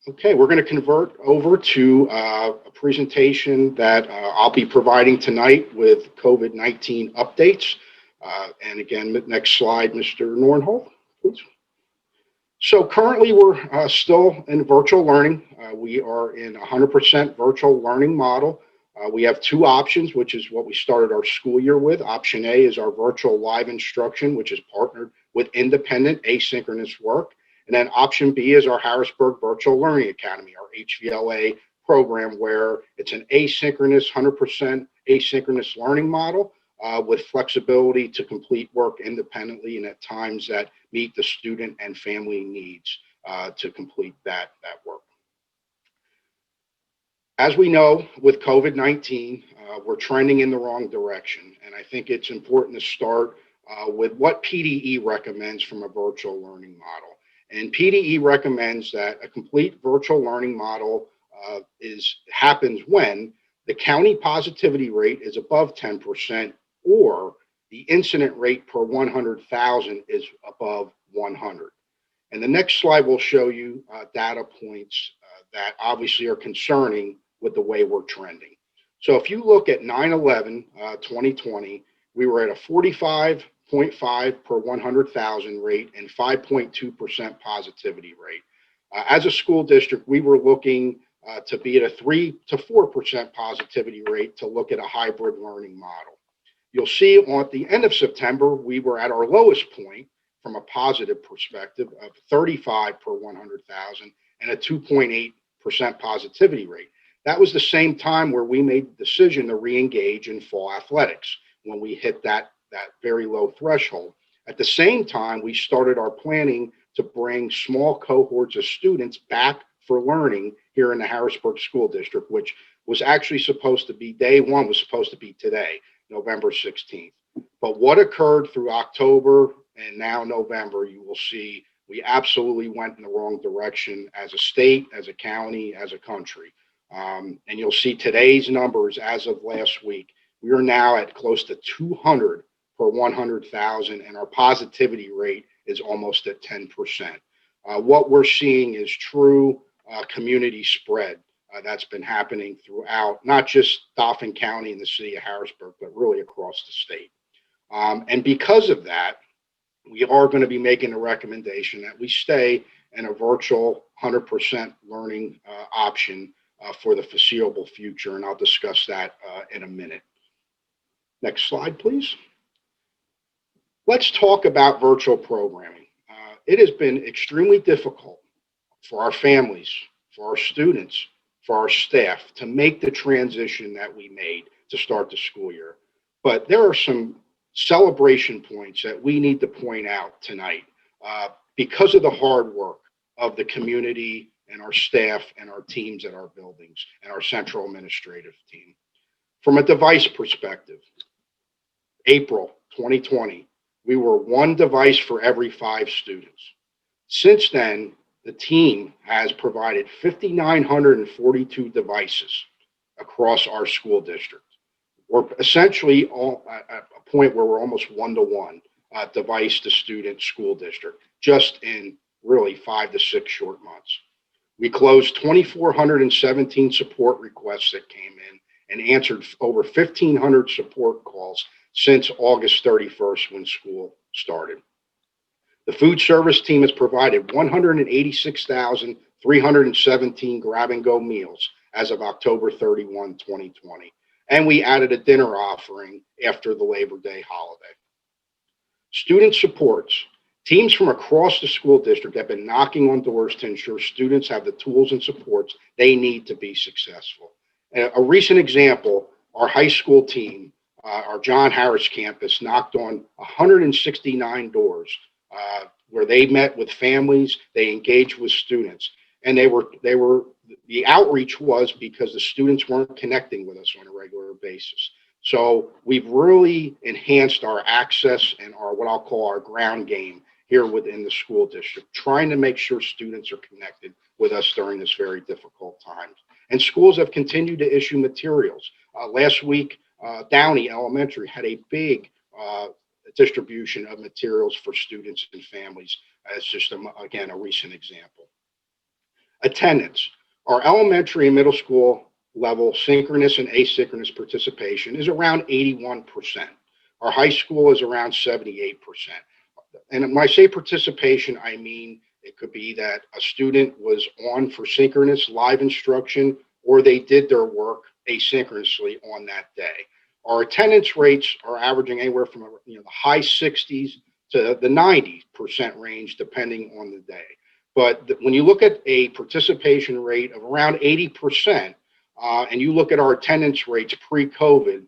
Okay, we're going to convert over to a presentation that I'll be providing tonight with COVID-19 updates. And again, next slide, Mr. Nornholt, please. So currently we're still in virtual learning. We are in 100% virtual learning model. We have two options, which is what we started our school year with. Option A is our virtual live instruction, which is partnered with independent asynchronous work. And then option B is our Harrisburg Virtual Learning Academy, our HVLA program, where it's an asynchronous, 100% asynchronous learning model with flexibility to complete work independently and at times that meet the student and family needs to complete that work. As we know, with COVID-19, we're trending in the wrong direction. And I think it's important to start with what PDE recommends from a virtual learning model. And PDE recommends that a complete virtual learning model happens when the county positivity rate is above 10% or the incident rate per 100,000 is above 100. And the next slide will show you data points that obviously are concerning with the way we're trending. So if you look at 9/11, 2020, we were at a 45.5 per 100,000 rate and 5.2% positivity rate. As a school district, we were looking to be at a 3 to 4% positivity rate to look at a hybrid learning model. You'll see at the end of September, we were at our lowest point from a positive perspective of 35 per 100,000 and a 2.8% positivity rate. That was the same time where we made the decision to re-engage in fall athletics when we hit that very low threshold. At the same time, we started our planning to bring small cohorts of students back for learning here in the Harrisburg School District, which was actually supposed to be day one, was supposed to be today, November 16th. But what occurred through October and now November, you will see we absolutely went in the wrong direction as a state, as a county, as a country. And you'll see today's numbers as of last week. We are now at close to 200 per 100,000, and our positivity rate is almost at 10%. What we're seeing is true community spread that's been happening throughout, not just Dauphin County and the city of Harrisburg, but really across the state. And because of that, we are going to be making a recommendation that we stay in a virtual 100% learning option for the foreseeable future, and I'll discuss that in a minute. Next slide, please. Let's talk about virtual programming. It has been extremely difficult for our families, for our students, for our staff to make the transition that we made to start the school year. But there are some celebration points that we need to point out tonight because of the hard work of the community and our staff and our teams at our buildings and our central administrative team. From a device perspective, April 2020, we were one device for every 5 students. Since then, the team has provided 5,942 devices across our school district. We're essentially at a point where we're almost one-to-one device to student school district, just in really 5 to 6 short months. We closed 2,417 support requests that came in and answered over 1,500 support calls since August 31st when school started. The food service team has provided 186,317 grab-and-go meals as of October 31, 2020. And we added a dinner offering after the Labor Day holiday. Student supports. Teams from across the school district have been knocking on doors to ensure students have the tools and supports they need to be successful. A recent example, our high school team, our John Harris campus, knocked on 169 doors where they met with families, they engaged with students, and the outreach was because the students weren't connecting with us on a regular basis. So we've really enhanced our access and our what I'll call our ground game here within the school district, trying to make sure students are connected with us during this very difficult time. And schools have continued to issue materials. Last week, Downey Elementary had a big distribution of materials for students and families as just, again, a recent example. Attendance. Our elementary and middle school level synchronous and asynchronous participation is around 81%. Our high school is around 78%. And when I say participation, I mean it could be that a student was on for synchronous live instruction or they did their work asynchronously on that day. Our attendance rates are averaging anywhere from the high 60s to the 90% range, depending on the day. But when you look at a participation rate of around 80%, and you look at our attendance rates pre-COVID,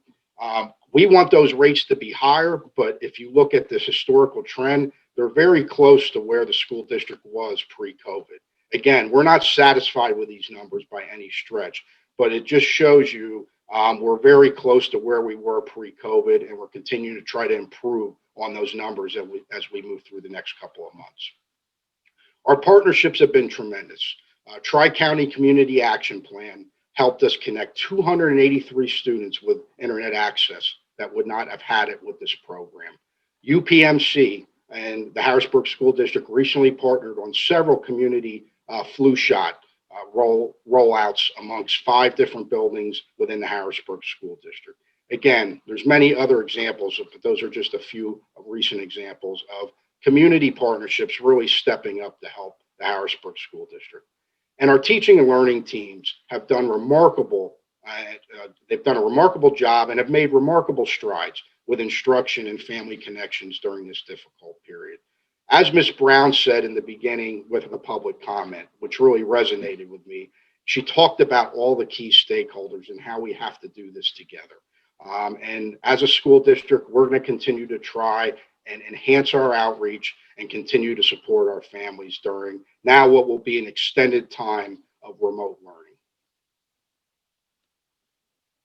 we want those rates to be higher, but if you look at this historical trend, they're very close to where the school district was pre-COVID. Again, we're not satisfied with these numbers by any stretch, but it just shows you we're very close to where we were pre-COVID, and we're continuing to try to improve on those numbers as we move through the next couple of months. Our partnerships have been tremendous. Tri-County Community Action Plan helped us connect 283 students with internet access that would not have had it with this program. UPMC and the Harrisburg School District recently partnered on several community flu shot rollouts amongst 5 different buildings within the Harrisburg School District. Again, there's many other examples, but those are just a few recent examples of community partnerships really stepping up to help the Harrisburg School District. And our teaching and learning teams have done they've done a remarkable job and have made remarkable strides with instruction and family connections during this difficult period. As Ms. Brown said in the beginning with the public comment, which really resonated with me, she talked about all the key stakeholders and how we have to do this together. And as a school district, we're going to continue to try and enhance our outreach and continue to support our families during now what will be an extended time of remote learning.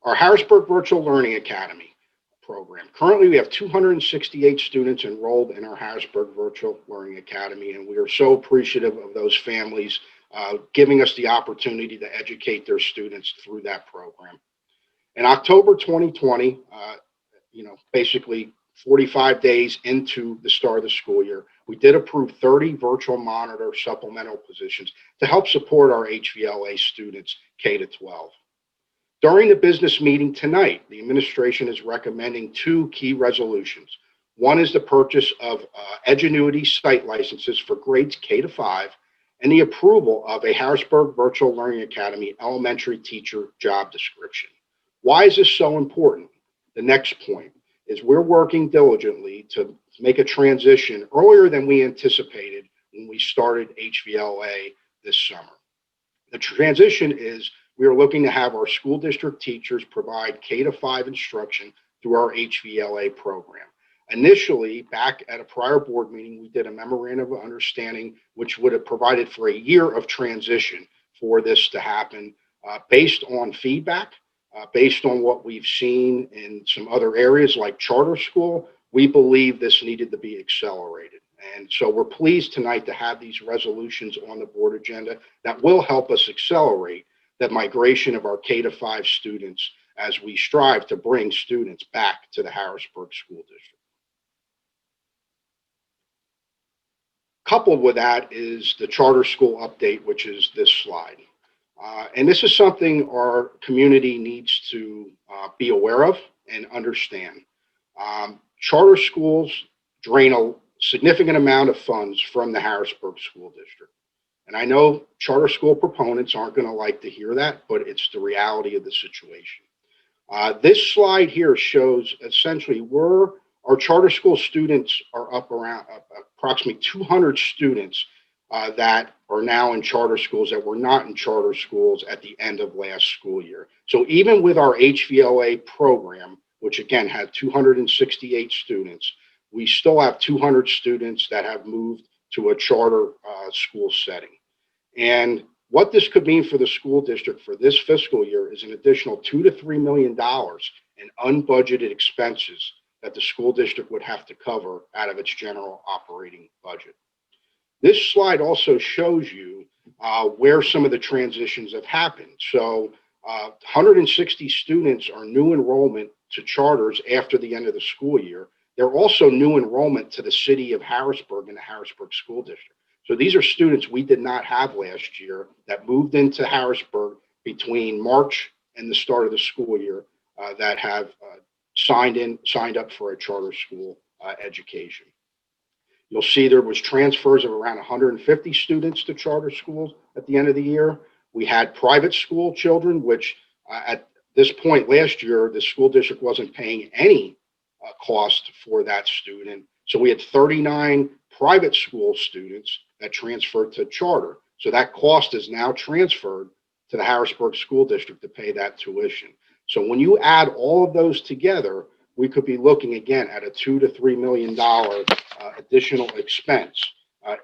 Our Harrisburg Virtual Learning Academy program. Currently, we have 268 students enrolled in our Harrisburg Virtual Learning Academy, and we are so appreciative of those families giving us the opportunity to educate their students through that program. In October 2020, basically 45 days into the start of the school year, we did approve 30 virtual monitor supplemental positions to help support our HVLA students K to 12. During the business meeting tonight, the administration is recommending 2 key resolutions. One is the purchase of Edgenuity site licenses for grades K to 5 and the approval of a Harrisburg Virtual Learning Academy elementary teacher job description. Why is this so important? The next point is we're working diligently to make a transition earlier than we anticipated when we started HVLA this summer. The transition is we are looking to have our school district teachers provide K to 5 instruction through our HVLA program. Initially, back at a prior board meeting, we did a memorandum of understanding which would have provided for a year of transition for this to happen based on feedback. Based on what we've seen in some other areas like charter school, we believe this needed to be accelerated. And so we're pleased tonight to have these resolutions on the board agenda that will help us accelerate the migration of our K to 5 students as we strive to bring students back to the Harrisburg School District. Coupled with that is the charter school update, which is this slide. And this is something our community needs to be aware of and understand. Charter schools drain a significant amount of funds from the Harrisburg School District. And I know charter school proponents aren't going to like to hear that, but it's the reality of the situation. This slide here shows essentially where our charter school students are up around approximately 200 students that are now in charter schools that were not in charter schools at the end of last school year. So even with our HVLA program, which again had 268 students, we still have 200 students that have moved to a charter school setting. And what this could mean for the school district for this fiscal year is an additional $2 to $3 million in unbudgeted expenses that the school district would have to cover out of its general operating budget. This slide also shows you where some of the transitions have happened. So 160 students are new enrollment to charters after the end of the school year. They're also new enrollment to the city of Harrisburg and the Harrisburg School District. So these are students we did not have last year that moved into Harrisburg between March and the start of the school year that have signed up for a charter school education. You'll see there was transfers of around 150 students to charter schools at the end of the year. We had private school children, which at this point last year, the school district wasn't paying any cost for that student. So we had 39 private school students that transferred to charter. So that cost is now transferred to the Harrisburg School District to pay that tuition. So when you add all of those together, we could be looking again at a $2 to $3 million additional expense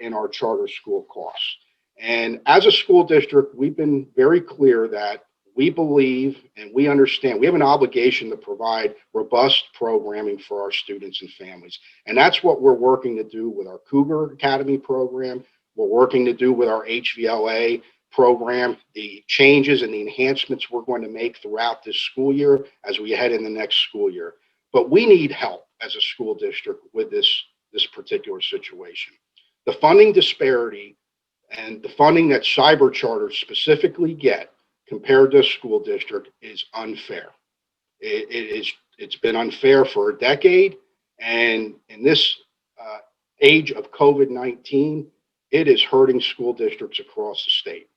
in our charter school costs. And as a school district, we've been very clear that we believe and we understand we have an obligation to provide robust programming for our students and families. And that's what we're working to do with our Cougar Academy program. We're working to do with our HVLA program, the changes and the enhancements we're going to make throughout this school year as we head in the next school year. But we need help as a school district with this particular situation. The funding disparity and the funding that cyber charters specifically get compared to a school district is unfair. It's been unfair for a decade, and in this age of COVID-19, it is hurting school districts across the state.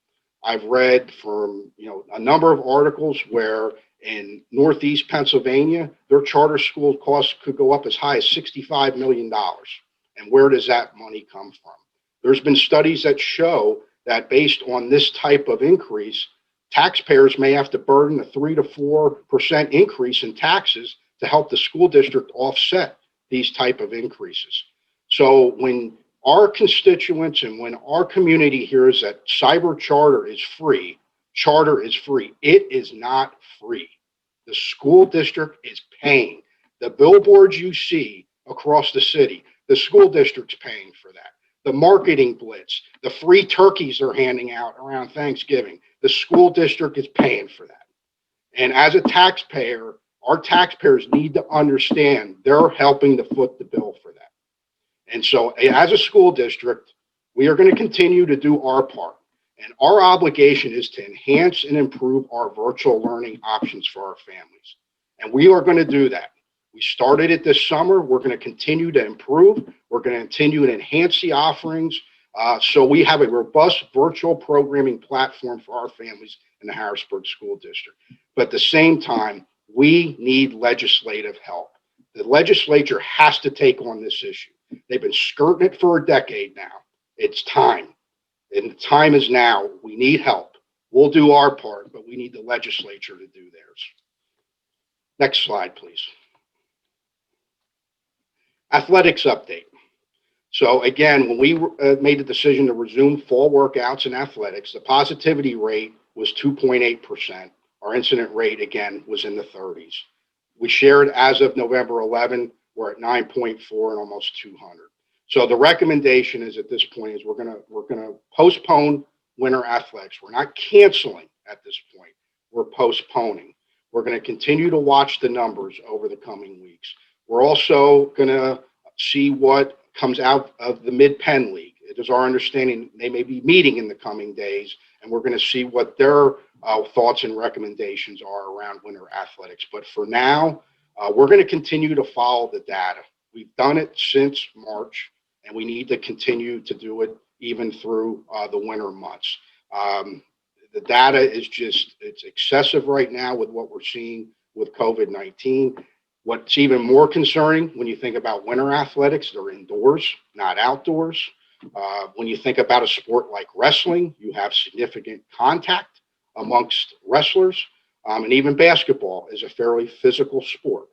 I've read from a number of articles where in Northeast Pennsylvania, their charter school costs could go up as high as $65 million. And where does that money come from? There's been studies that show that based on this type of increase, taxpayers may have to burden a 3 to 4% increase in taxes to help the school district offset these type of increases. So when our constituents and when our community hears that cyber charter is free, it is not free. The school district is paying. The billboards you see across the city, the school district's paying for that. The marketing blitz, the free turkeys they're handing out around Thanksgiving, the school district is paying for that. And as a taxpayer, our taxpayers need to understand they're helping to foot the bill for that. And so as a school district, we are going to continue to do our part. And our obligation is to enhance and improve our virtual learning options for our families. And we are going to do that. We started it this summer. We're going to continue to improve. We're going to continue to enhance the offerings. So we have a robust virtual programming platform for our families in the Harrisburg School District. But at the same time, we need legislative help. The legislature has to take on this issue. They've been skirting it for a decade now. It's time. And the time is now. We need help. We'll do our part, but we need the legislature to do theirs. Next slide, please. Athletics update. So again, when we made the decision to resume fall workouts in athletics, the positivity rate was 2.8%. Our incident rate, again, was in the 30s. We shared as of November 11, we're at 9.4 and almost 200. So the recommendation is at this point is we're gonna postpone winter athletics. We're not canceling at this point. We're postponing. We're going to continue to watch the numbers over the coming weeks. We're also going to see what comes out of the Mid-Penn League. It is our understanding they may be meeting in the coming days, and we're going to see what their thoughts and recommendations are around winter athletics. But for now, we're going to continue to follow the data. We've done it since March, and we need to continue to do it even through the winter months. The data is it's excessive right now with what we're seeing with COVID-19. What's even more concerning when you think about winter athletics, they're indoors, not outdoors. When you think about a sport like wrestling, you have significant contact amongst wrestlers, and even basketball is a fairly physical sport.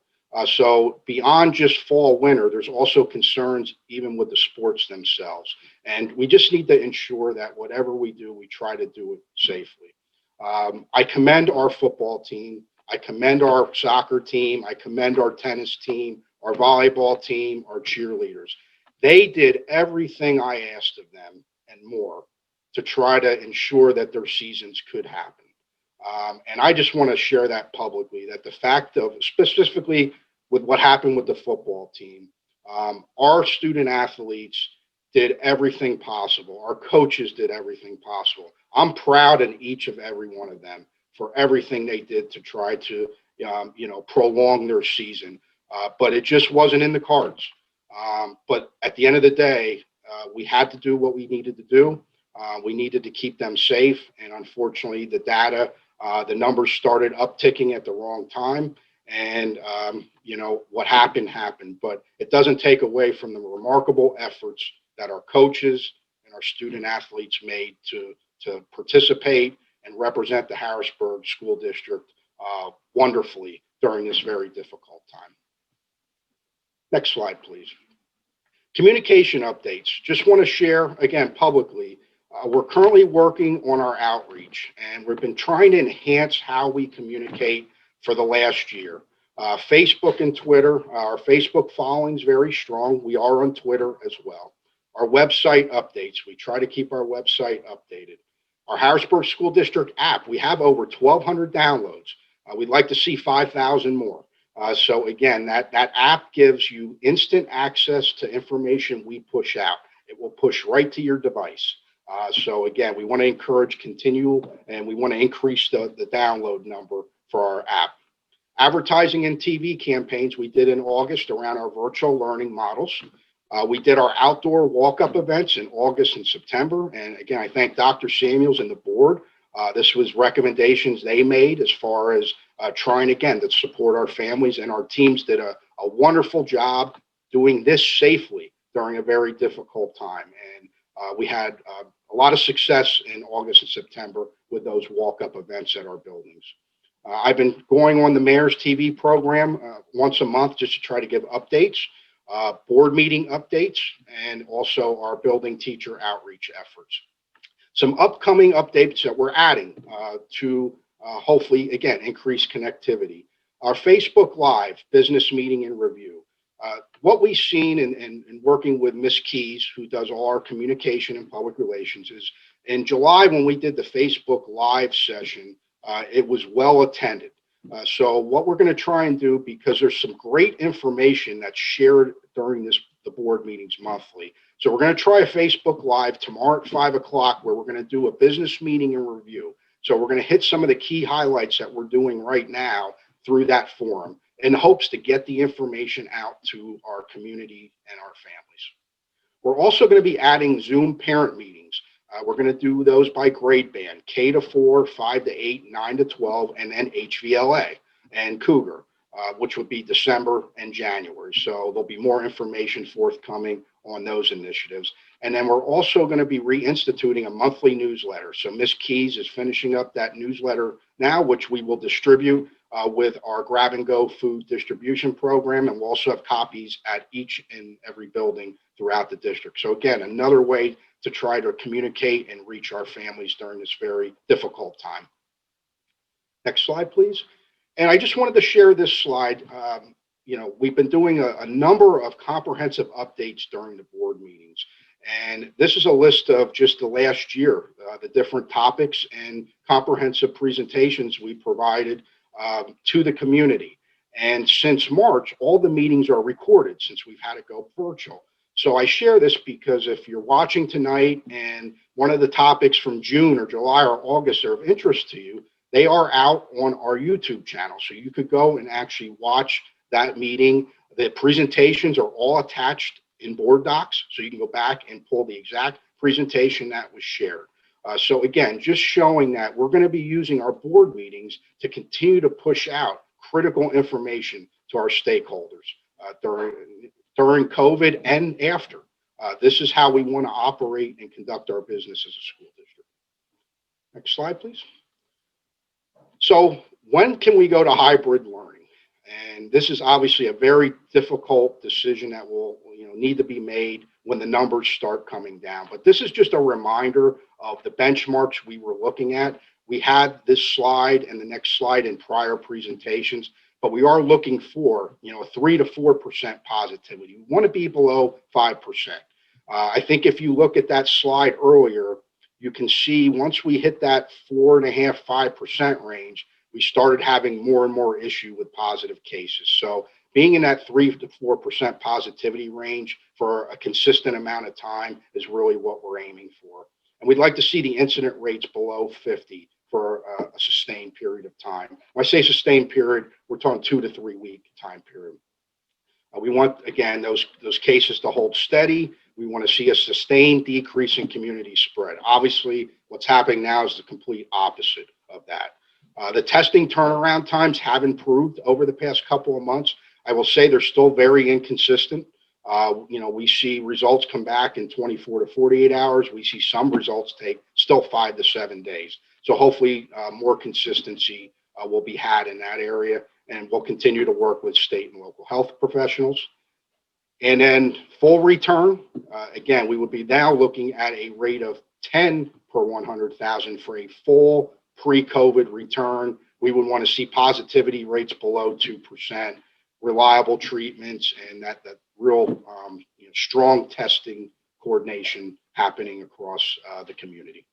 So beyond just fall, winter, there's also concerns even with the sports themselves. And we just need to ensure that whatever we do, we try to do it safely. I commend our football team. I commend our soccer team. I commend our tennis team, our volleyball team, our cheerleaders. They did everything I asked of them and more to try to ensure that their seasons could happen. And I just want to share that publicly, that the fact of specifically with what happened with the football team, our student athletes did everything possible. Our coaches did everything possible. I'm proud of each of every one of them for everything they did to try to, prolong their season. But it just wasn't in the cards. But at the end of the day, we had to do what we needed to do. We needed to keep them safe. And unfortunately, the data, the numbers started upticking at the wrong time. And, what happened. But it doesn't take away from the remarkable efforts that our coaches and our student athletes made to participate and represent the Harrisburg School District wonderfully during this very difficult time. Next slide, please. Communication updates. Just want to share again publicly. We're currently working on our outreach, and we've been trying to enhance how we communicate for the last year. Facebook and Twitter, our Facebook following is very strong. We are on Twitter as well. Our website updates, we try to keep our website updated. Our Harrisburg School District app, we have over 1,200 downloads. We'd like to see 5,000 more. So again, that app gives you instant access to information we push out. It will push right to your device. So again, we want to encourage continual, and we want to increase the download number for our app. Advertising and TV campaigns we did in August around our virtual learning models. We did our outdoor walk-up events in August and September. And again, I thank Dr. Samuels and the board. This was recommendations they made as far as trying again to support our families, and our teams did a wonderful job doing this safely during a very difficult time. And we had a lot of success in August and September with those walk-up events at our buildings. I've been going on the Mayor's TV program once a month just to try to give updates, board meeting updates, and also our building teacher outreach efforts. Some upcoming updates that we're adding to hopefully, again, increase connectivity. Our Facebook Live business meeting and review. What we've seen in working with Ms. Keys, who does all our communication and public relations, is in July when we did the Facebook Live session, it was well attended. So what we're going to try and do, because there's some great information that's shared during the board meetings monthly. So we're going to try a Facebook Live tomorrow at 5 o'clock where we're going to do a business meeting and review. So we're going to hit some of the key highlights that we're doing right now through that forum in hopes to get the information out to our community and our families. We're also going to be adding Zoom parent meetings. We're going to do those by grade band, K to 4, 5 to 8, 9 to 12, and then HVLA and Cougar, which would be December and January. So there'll be more information forthcoming on those initiatives. And then we're also going to be reinstituting a monthly newsletter. So Ms. Keys is finishing up that newsletter now, which we will distribute with our grab and go food distribution program. And we'll also have copies at each and every building throughout the district. So again, another way to try to communicate and reach our families during this very difficult time. Next slide, please. And I just wanted to share this slide. We've been doing a number of comprehensive updates during the board meetings. And this is a list of just the last year, the different topics and comprehensive presentations we provided to the community. And since March, all the meetings are recorded since we've had to go virtual. So I share this because if you're watching tonight and one of the topics from June or July or August are of interest to you, they are out on our YouTube channel. So you could go and actually watch that meeting. The presentations are all attached in board docs. So you can go back and pull the exact presentation that was shared. So again, just showing that we're going to be using our board meetings to continue to push out critical information to our stakeholders during COVID and after. This is how we want to operate and conduct our business as a school district. Next slide, please. So when can we go to hybrid learning? And this is obviously a very difficult decision that will need to be made when the numbers start coming down. But this is just a reminder of the benchmarks we were looking at. We had this slide and the next slide in prior presentations, but we are looking for 3 to 4% positivity. We want to be below 5%. I think if you look at that slide earlier, you can see once we hit that 4.5–5% range, we started having more and more issue with positive cases. So being in that 3 to 4% positivity range for a consistent amount of time is really what we're aiming for. And we'd like to see the incident rates below 50 for a sustained period of time. When I say sustained period, we're talking 2 to 3 week time period. We want, again, those cases to hold steady. We want to see a sustained decrease in community spread. Obviously, what's happening now is the complete opposite of that. The testing turnaround times have improved over the past couple of months. I will say they're still very inconsistent. We see results come back in 24 to 48 hours. We see some results take still 5 to 7 days. So hopefully more consistency will be had in that area. And we'll continue to work with state and local health professionals. And then full return, again, we would be now looking at a rate of 10 per 100,000 for a full pre-COVID return. We would want to see positivity rates below 2%, reliable treatments, and that real strong testing coordination happening across the community.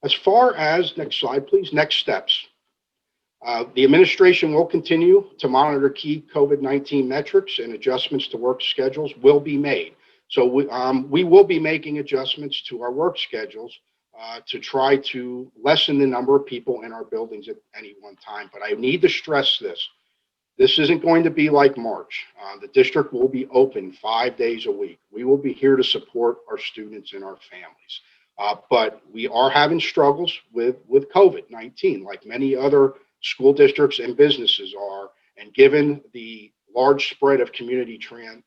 As far as, next slide, please, next steps. The administration will continue to monitor key COVID-19 metrics, and adjustments to work schedules will be made. So we will be making adjustments to our work schedules to try to lessen the number of people in our buildings at any one time. But I need to stress this. This isn't going to be like March. The district will be open 5 days a week. We will be here to support our students and our families. But we are having struggles with COVID-19, like many other school districts and businesses are. And given the large spread of community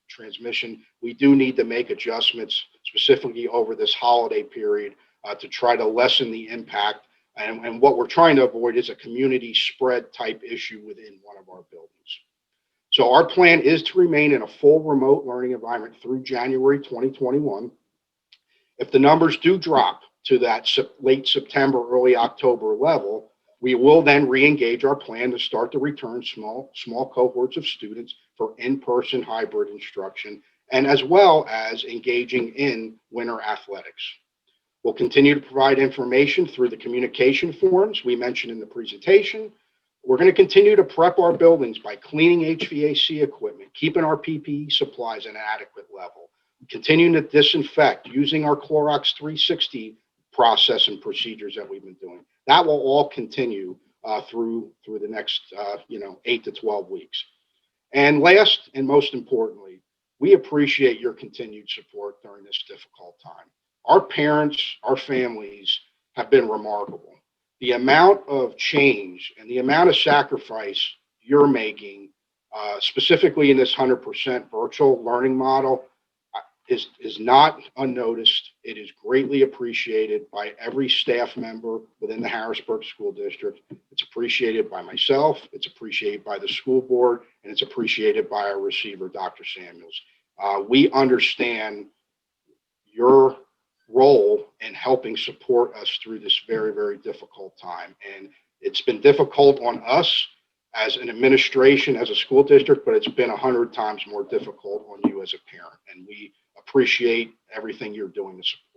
transmission, we do need to make adjustments specifically over this holiday period to try to lessen the impact. And what we're trying to avoid is a community spread type issue within one of our buildings. So our plan is to remain in a full remote learning environment through January 2021. If the numbers do drop to that late September, early October level, we will then re-engage our plan to start to return small cohorts of students for in-person hybrid instruction, and as well as engaging in winter athletics. We'll continue to provide information through the communication forums we mentioned in the presentation. We're going to continue to prep our buildings by cleaning HVAC equipment, keeping our PPE supplies at an adequate level, continuing to disinfect using our Clorox 360 process and procedures that we've been doing. That will all continue through the next 8 to 12 weeks. And last and most importantly, we appreciate your continued support during this difficult time. Our parents, our families have been remarkable. The amount of change and the amount of sacrifice you're making, specifically in this 100% virtual learning model, is not unnoticed. It is greatly appreciated by every staff member within the Harrisburg School District. It's appreciated by myself, it's appreciated by the school board, and it's appreciated by our receiver, Dr. Samuels. We understand your role in helping support us through this very, very difficult time. And it's been difficult on us as an administration, as a school district, but it's been 100 times more difficult on you as a parent. And we appreciate everything you're doing to support.